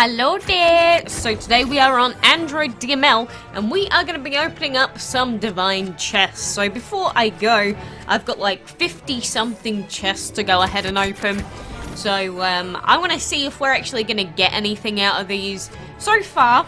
Hello there! So today we are on Android DML and we are going to be opening up some divine chests. So before I go, I've got like 50 something chests to go ahead and open. So I want to see if we're actually going to get anything out of these. So far,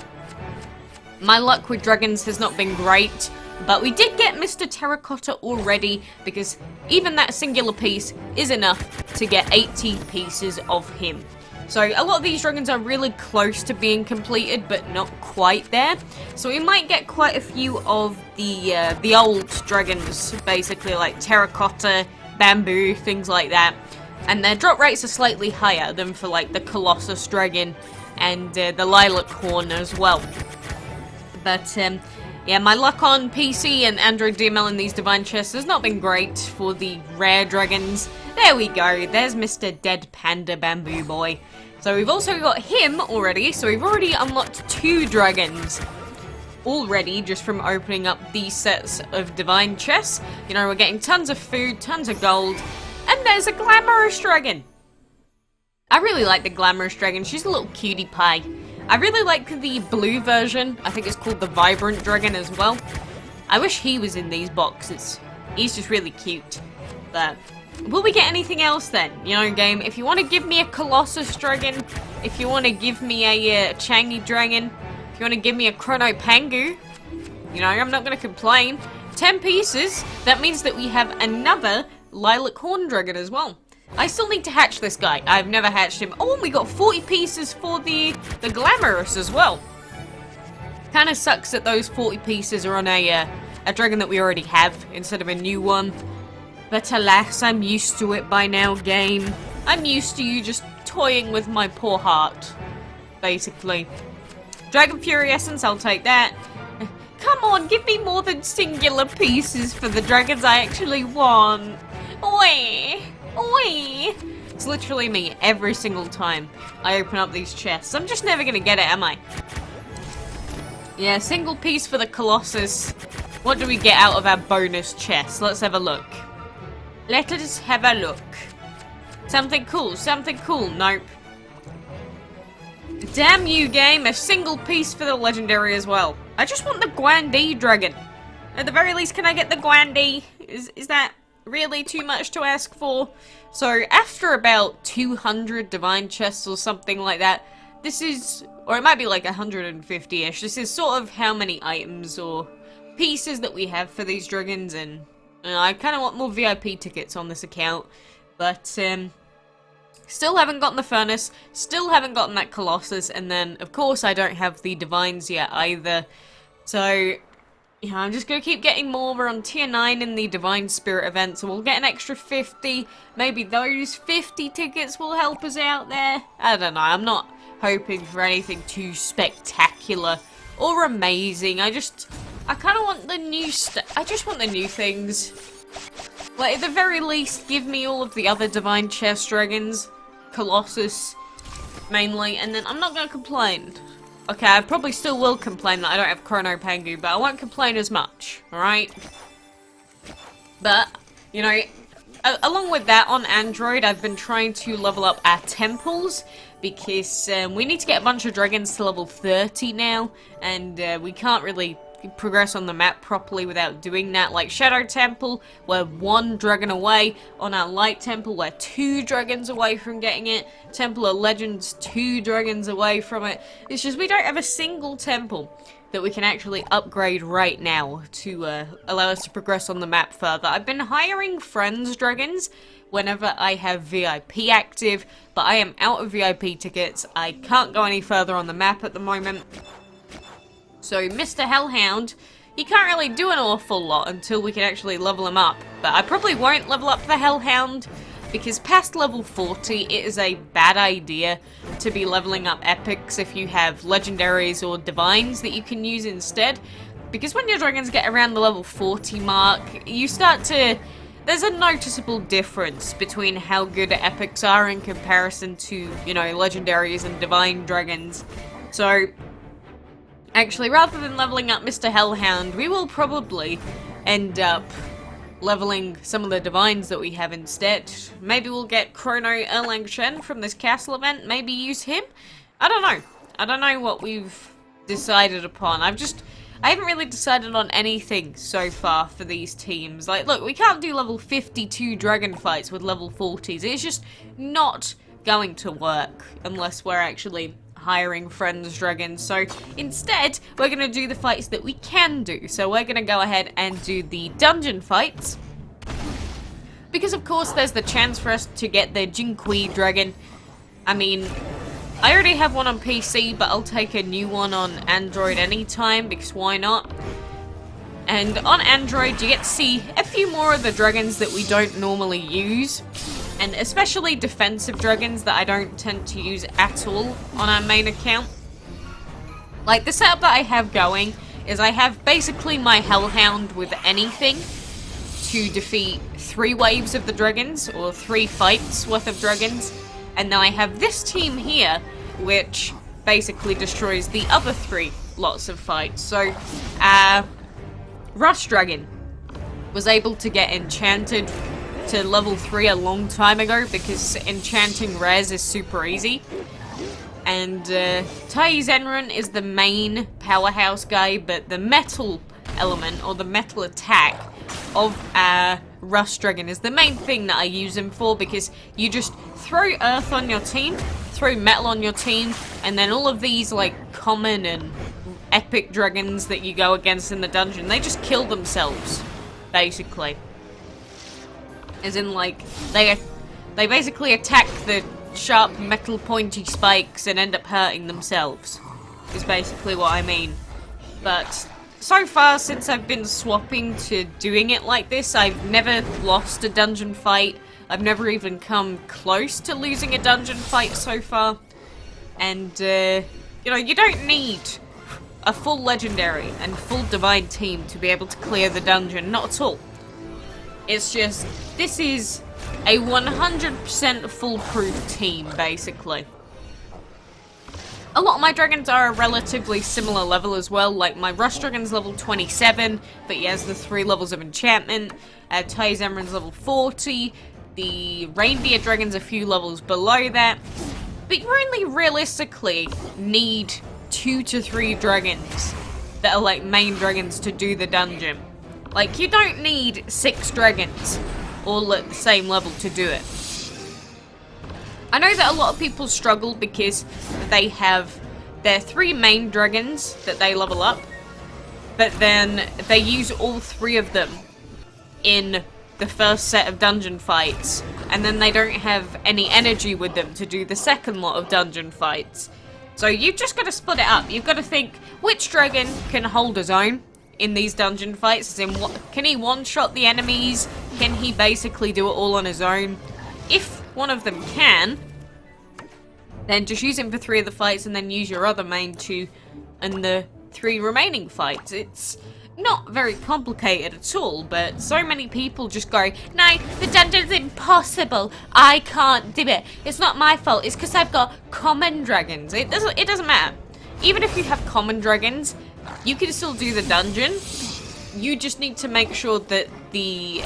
my luck with dragons has not been great, but we did get Mr. Terracotta already because even that singular piece is enough to get 80 pieces of him. So a lot of these dragons are really close to being completed, but not quite there. So we might get quite a few of the old dragons, basically like terracotta, bamboo, things like that. And their drop rates are slightly higher than for like the Colossus dragon and the Lilac Horn as well. But yeah, my luck on PC and Android DML in these divine chests has not been great for the rare dragons. There we go, there's Mr. Dead Panda Bamboo Boy. So we've also got him already, so we've already unlocked 2 dragons already just from opening up these sets of divine chests. You know, we're getting tons of food, tons of gold, and there's a Glamorous Dragon. I really like the Glamorous Dragon, she's a little cutie pie. I really like the blue version, I think it's called the Vibrant Dragon as well. I wish he was in these boxes, he's just really cute, but will we get anything else then? You know, game, if you want to give me a Colossus Dragon, if you want to give me a Chang'e Dragon, if you want to give me a Chrono Pangu, you know, I'm not going to complain. 10 pieces, that means that we have another Lilac Horn Dragon as well. I still need to hatch this guy. I've never hatched him. Oh, and we got 40 pieces for the Glamorous as well. Kind of sucks that those 40 pieces are on a dragon that we already have instead of a new one. But alas, I'm used to it by now, game. I'm used to you just toying with my poor heart, basically. Dragon Fury Essence, I'll take that. Come on, give me more than singular pieces for the dragons I actually want. Oi! Oi! It's literally me every single time I open up these chests. I'm just never gonna get it, am I? Yeah, single piece for the Colossus. What do we get out of our bonus chest? Let's have a look. Let us have a look. Something cool, something cool. Nope. Damn you, game. A single piece for the legendary as well. I just want the Guan dragon. At the very least, can I get the Guan? Is that really too much to ask for? So, after about 200 divine chests or something like that, this is, or it might be like 150-ish, this is sort of how many items or pieces that we have for these dragons, and I kind of want more VIP tickets on this account, but still haven't gotten the Furnace, still haven't gotten that Colossus, and then, of course, I don't have the Divines yet either. So, yeah, I'm just going to keep getting more. We're on tier 9 in the Divine Spirit event, so we'll get an extra 50. Maybe those 50 tickets will help us out there. I don't know, I'm not hoping for anything too spectacular or amazing. I kind of want the new I just want the new things. Like, at the very least, give me all of the other Divine Chest Dragons. Colossus, mainly, and then I'm not going to complain. Okay, I probably still will complain that I don't have Chrono Pangu, but I won't complain as much, alright? But, you know, along with that, on Android, I've been trying to level up our temples, because we need to get a bunch of dragons to level 30 now, and we can't really progress on the map properly without doing that. Like Shadow Temple, we're 1 dragon away. On our Light Temple, we're 2 dragons away from getting it. Temple of Legends, 2 dragons away from it. It's just we don't have a single temple that we can actually upgrade right now to allow us to progress on the map further. I've been hiring friends dragons whenever I have VIP active, but I am out of VIP tickets. I can't go any further on the map at the moment. So Mr. Hellhound, he can't really do an awful lot until we can actually level him up. But I probably won't level up the Hellhound, because past level 40, it is a bad idea to be leveling up epics if you have legendaries or divines that you can use instead. Because when your dragons get around the level 40 mark, you start to... There's a noticeable difference between how good epics are in comparison to, you know, legendaries and divine dragons. So, actually, rather than leveling up Mr. Hellhound, we will probably end up leveling some of the divines that we have instead. Maybe we'll get Chrono Erlang Shen from this castle event, maybe use him? I don't know. I don't know what we've decided upon. I haven't really decided on anything so far for these teams. Like, look, we can't do level 52 dragon fights with level 40s. It's just not going to work unless we're actually hiring friends dragons. So instead, we're going to do the fights that we can do. So we're going to go ahead and do the dungeon fights. Because of course there's the chance for us to get the Chang'e dragon. I mean, I already have one on PC, but I'll take a new one on Android anytime, because why not? And on Android, you get to see a few more of the dragons that we don't normally use. And especially defensive dragons that I don't tend to use at all on our main account. Like, the setup that I have going is I have basically my Hellhound with anything to defeat 3 waves of the dragons, or 3 fights worth of dragons. And then I have this team here, which basically destroys the other 3 lots of fights. So, Rush Dragon was able to get enchanted to level 3 a long time ago, because enchanting rares is super easy. And Chang'e and Chrono is the main powerhouse guy, but the metal element, or the metal attack of Rush Dragon is the main thing that I use him for, because you just throw earth on your team, throw metal on your team, and then all of these like common and epic dragons that you go against in the dungeon, they just kill themselves, basically. As in, like, they basically attack the sharp metal pointy spikes and end up hurting themselves, is basically what I mean. But so far, since I've been swapping to doing it like this, I've never lost a dungeon fight. I've never even come close to losing a dungeon fight so far. And, you know, you don't need a full legendary and full divine team to be able to clear the dungeon. Not at all. It's just, this is a 100% foolproof team, basically. A lot of my dragons are a relatively similar level as well. Like, my Rush Dragon's level 27, but he has the 3 levels of enchantment. Chang'e and Chrono's level 40. The Reindeer Dragon's a few levels below that. But you only realistically need 2 to 3 dragons that are like main dragons to do the dungeon. Like, you don't need 6 dragons all at the same level to do it. I know that a lot of people struggle because they have their 3 main dragons that they level up, but then they use all 3 of them in the first set of dungeon fights, and then they don't have any energy with them to do the second lot of dungeon fights. So you've just got to split it up. You've got to think, which dragon can hold his own in these dungeon fights? As in, can he one-shot the enemies? Can he basically do it all on his own? If one of them can, then just use him for 3 of the fights, and then use your other main 2 in the 3 remaining fights. It's not very complicated at all, but so many people just go, no, the dungeon's impossible, I can't do it, it's not my fault, it's because I've got common dragons. It doesn't matter. Even if you have common dragons, you can still do the dungeon. You just need to make sure that the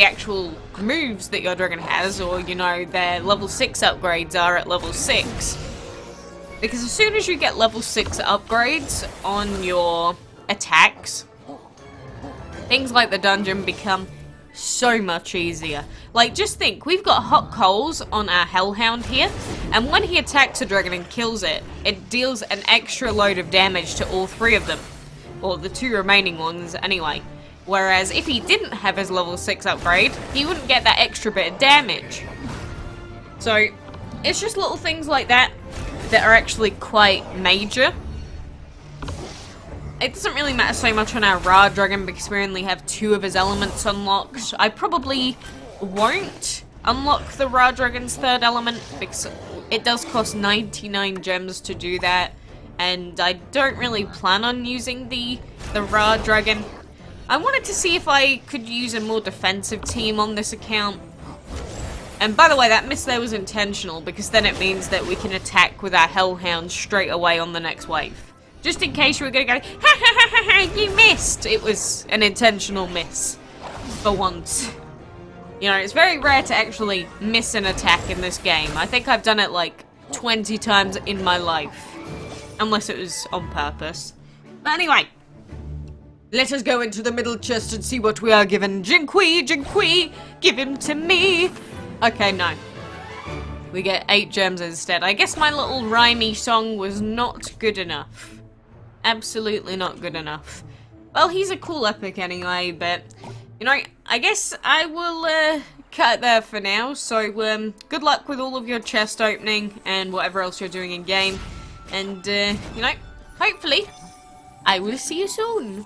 actual moves that your dragon has, or, you know, their level 6 upgrades are at level 6. Because as soon as you get level 6 upgrades on your attacks, things like the dungeon become so much easier. Like, just think, we've got hot coals on our Hellhound here, and when he attacks a dragon and kills it, it deals an extra load of damage to all 3 of them. Or the 2 remaining ones, anyway. Whereas if he didn't have his level 6 upgrade, he wouldn't get that extra bit of damage. So, it's just little things like that that are actually quite major. It doesn't really matter so much on our Ra Dragon because we only have 2 of his elements unlocked. I probably won't unlock the Ra Dragon's 3rd element because it does cost 99 gems to do that. And I don't really plan on using the Ra Dragon. I wanted to see if I could use a more defensive team on this account. And by the way, that miss there was intentional, because then it means that we can attack with our Hellhound straight away on the next wave. Just in case you were going to go, ha ha ha ha ha, you missed! It was an intentional miss. For once. You know, it's very rare to actually miss an attack in this game. I think I've done it like 20 times in my life. Unless it was on purpose. But anyway, let us go into the middle chest and see what we are given. Jinqui, Jinqui, give him to me. Okay, no. We get 8 gems instead. I guess my little rhymey song was not good enough. Absolutely not good enough. Well, he's a cool epic anyway, but, you know, I guess I will cut it there for now. So, good luck with all of your chest opening and whatever else you're doing in game. And, you know, hopefully, I will see you soon.